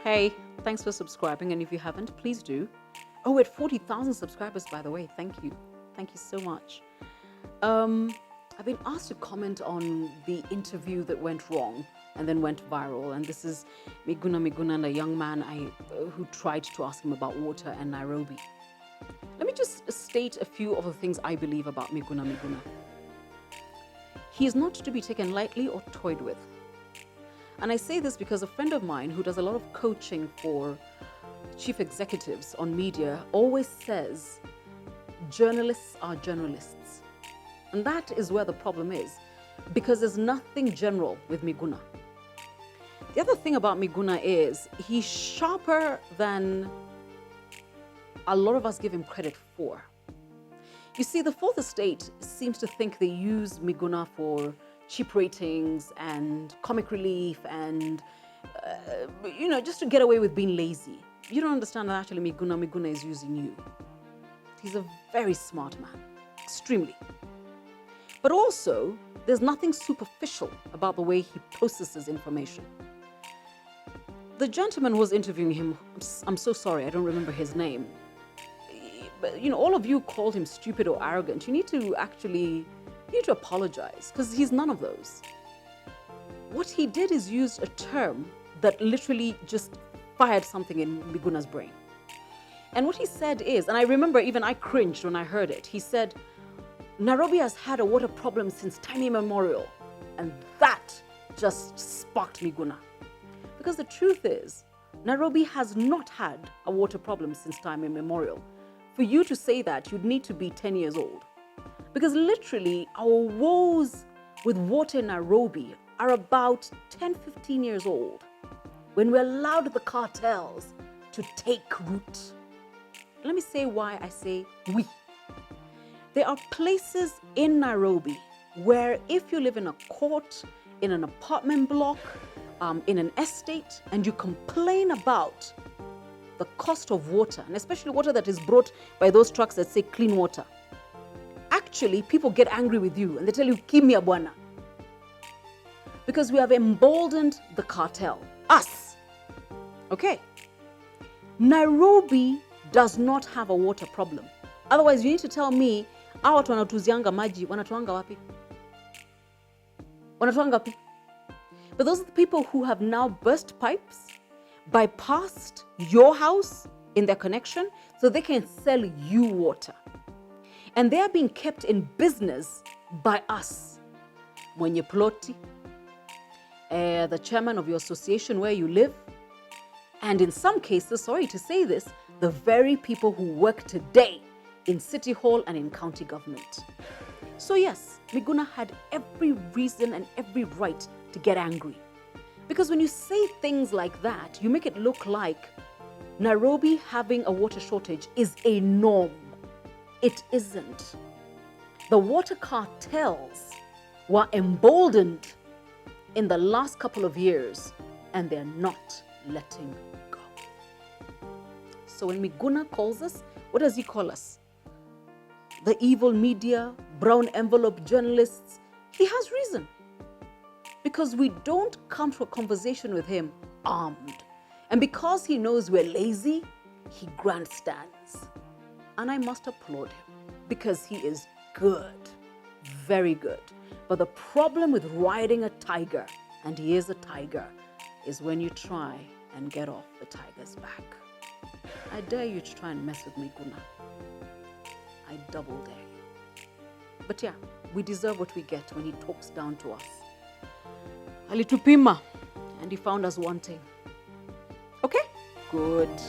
Hey, thanks for subscribing, and if you haven't, please do. Oh, we're at 40,000 subscribers, by the way. Thank you. Thank you so much. I've been asked to comment on the interview that went wrong and then went viral. And this is Miguna and a young man who tried to ask him about water and Nairobi. Let me just state a few of the things I believe about Miguna. He is not to be taken lightly or toyed with. And I say this because a friend of mine who does a lot of coaching for chief executives on media always says journalists are journalists. And that is where the problem is, because there's nothing general with Miguna. The other thing about Miguna is he's sharper than a lot of us give him credit for. You see, the Fourth Estate seems to think they use Miguna for cheap ratings and comic relief and, just to get away with being lazy. You don't understand that actually Miguna is using you. He's a very smart man, extremely. But also, there's nothing superficial about the way he processes information. The gentleman who was interviewing him, I'm so sorry, I don't remember his name. But, all of you called him stupid or arrogant. You need to apologize, because he's none of those. What he did is use a term that literally just fired something in Miguna's brain. And what he said is, and I remember even I cringed when I heard it, he said, Nairobi has had a water problem since time immemorial. And that just sparked Miguna. Because the truth is, Nairobi has not had a water problem since time immemorial. For you to say that, you'd need to be 10 years old. Because literally, our woes with water in Nairobi are about 10, 15 years old, when we allowed the cartels to take root. Let me say why I say we. There are places in Nairobi where if you live in a court, in an apartment block, in an estate, and you complain about the cost of water, and especially water that is brought by those trucks that say clean water, actually people get angry with you and they tell you, Kimya bwana. Because we have emboldened the cartel, us. Okay. Nairobi does not have a water problem. Otherwise, you need to tell me, hawa watu wanatuzianga maji, wanatoanga wapi? Wanatoanga wapi? But those are the people who have now burst pipes, bypassed your house in their connection, so they can sell you water. And they are being kept in business by us. Mwenye ploti, the chairman of your association where you live, and in some cases, sorry to say this, the very people who work today in City Hall and in county government. So yes, Miguna had every reason and every right to get angry. Because when you say things like that, you make it look like Nairobi having a water shortage is a norm. It isn't. The water cartels were emboldened in the last couple of years, and they're not letting go. So when Miguna calls us, what does he call us? The evil media, brown envelope journalists. He has reason. Because we don't come to a conversation with him armed. And because he knows we're lazy, he grandstands. And I must applaud him, because he is good, very good. But the problem with riding a tiger, and he is a tiger, is when you try and get off the tiger's back. I dare you to try and mess with Miguna. I double dare you. But yeah, we deserve what we get when he talks down to us. Alitupima, and he found us wanting. Okay? Good.